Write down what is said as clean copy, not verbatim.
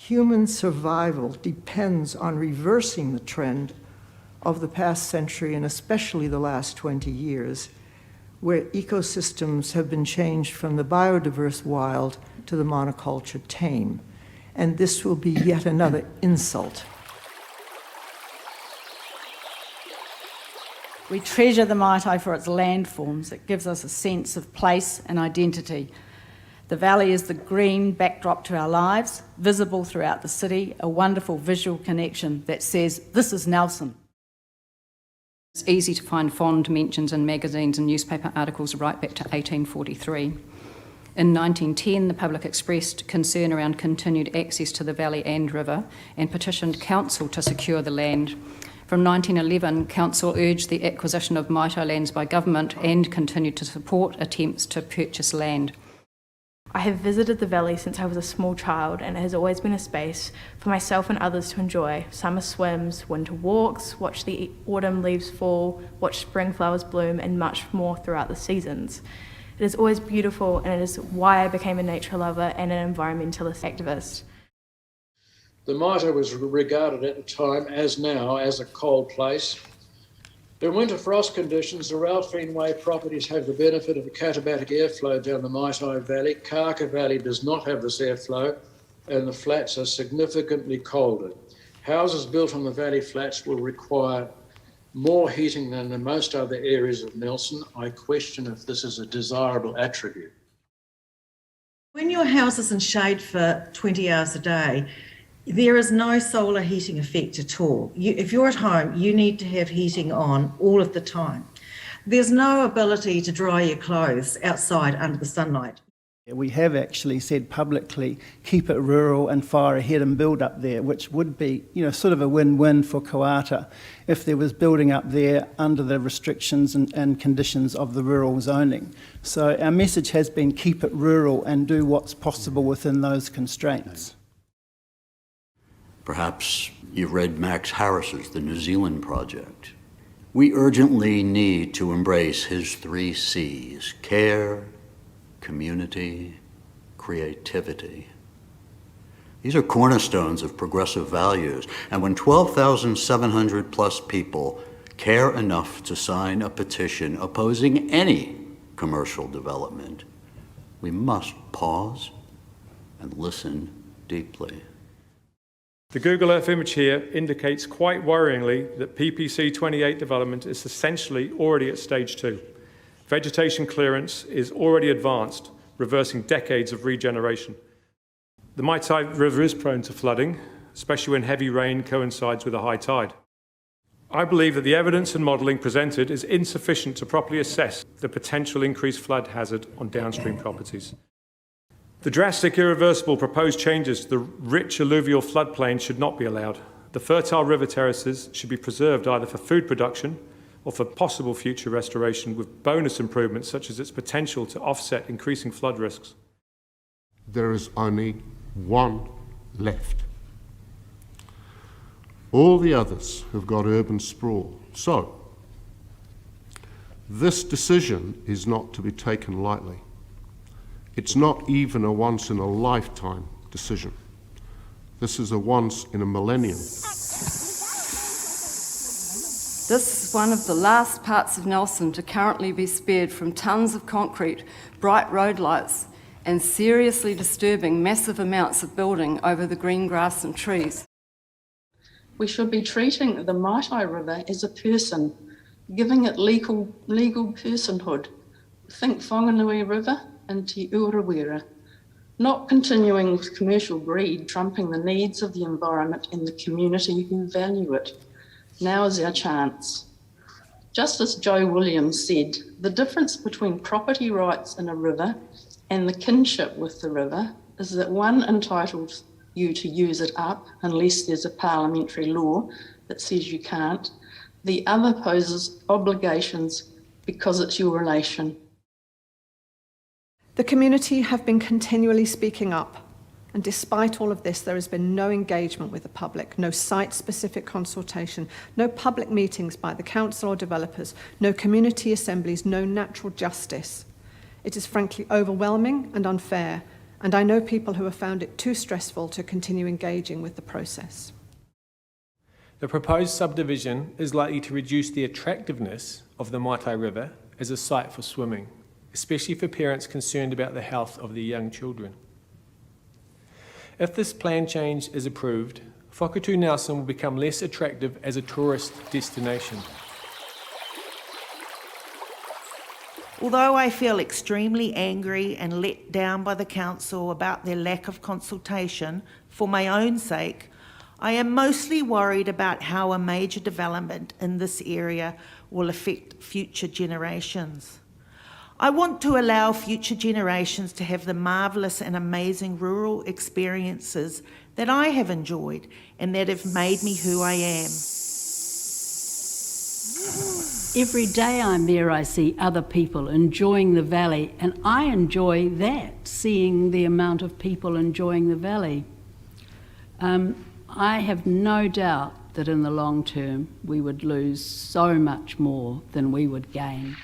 Human survival depends on reversing the trend of the past century and especially the last 20 years, where ecosystems have been changed from the biodiverse wild to the monoculture tame. And this will be yet another insult. We treasure the Maitai for its landforms. It gives us a sense of place and identity. The valley is the green backdrop to our lives, visible throughout the city, a wonderful visual connection that says, this is Nelson. It's easy to find fond mentions in magazines and newspaper articles right back to 1843. In 1910, the public expressed concern around continued access to the valley and river and petitioned council to secure the land. From 1911, council urged the acquisition of Maitai lands by government and continued to support attempts to purchase land. I have visited the valley since I was a small child, and it has always been a space for myself and others to enjoy summer swims, winter walks, watch the autumn leaves fall, watch spring flowers bloom, and much more throughout the seasons. It is always beautiful, and it is why I became a nature lover and an environmentalist activist. The Maitai was regarded at the time, as now, as a cold place. In winter frost conditions, the Ralphine Way properties have the benefit of a katabatic airflow down the Maitai Valley. Karka Valley does not have this airflow, and the flats are significantly colder. Houses built on the valley flats will require more heating than in most other areas of Nelson. I question if this is a desirable attribute. When your house is in shade for 20 hours a day, there is no solar heating effect at all. If you're at home, you need to have heating on all of the time. There's no ability to dry your clothes outside under the sunlight. We have actually said publicly, keep it rural and fire ahead and build up there, which would be, sort of a win-win for Koata if there was building up there under the restrictions and conditions of the rural zoning. So our message has been keep it rural and do what's possible within those constraints. Perhaps you've read Max Harris's The New Zealand Project. We urgently need to embrace his 3 C's: care, community, creativity. These are cornerstones of progressive values, and when 12,700 plus people care enough to sign a petition opposing any commercial development, we must pause and listen deeply. The Google Earth image here indicates quite worryingly that PPC 28 development is essentially already at stage 2. Vegetation clearance is already advanced, reversing decades of regeneration. The Maitai River is prone to flooding, especially when heavy rain coincides with a high tide. I believe that the evidence and modelling presented is insufficient to properly assess the potential increased flood hazard on downstream properties. The drastic, irreversible proposed changes to the rich alluvial floodplain should not be allowed. The fertile river terraces should be preserved either for food production or for possible future restoration with bonus improvements such as its potential to offset increasing flood risks. There is only one left. All the others have got urban sprawl. So, this decision is not to be taken lightly. It's not even a once-in-a-lifetime decision. This is a once-in-a-millennium. This is one of the last parts of Nelson to currently be spared from tons of concrete, bright road lights, and seriously disturbing massive amounts of building over the green grass and trees. We should be treating the Maitai River as a person, giving it legal personhood. Think Whanganui River and Te Urawera, not continuing with commercial greed trumping the needs of the environment and the community who value it. Now is our chance. Just as Joe Williams said, the difference between property rights in a river and the kinship with the river is that one entitles you to use it up unless there's a parliamentary law that says you can't. The other poses obligations because it's your relation. The community have been continually speaking up, and despite all of this, there has been no engagement with the public, no site-specific consultation, no public meetings by the council or developers, no community assemblies, no natural justice. It is frankly overwhelming and unfair, and I know people who have found it too stressful to continue engaging with the process. The proposed subdivision is likely to reduce the attractiveness of the Maitai River as a site for swimming, especially for parents concerned about the health of their young children. If this plan change is approved, Whakatū Nelson will become less attractive as a tourist destination. Although I feel extremely angry and let down by the council about their lack of consultation, for my own sake, I am mostly worried about how a major development in this area will affect future generations. I want to allow future generations to have the marvellous and amazing rural experiences that I have enjoyed and that have made me who I am. Every day I'm there, I see other people enjoying the valley, and I enjoy that, seeing the amount of people enjoying the valley. I have no doubt that in the long term we would lose so much more than we would gain.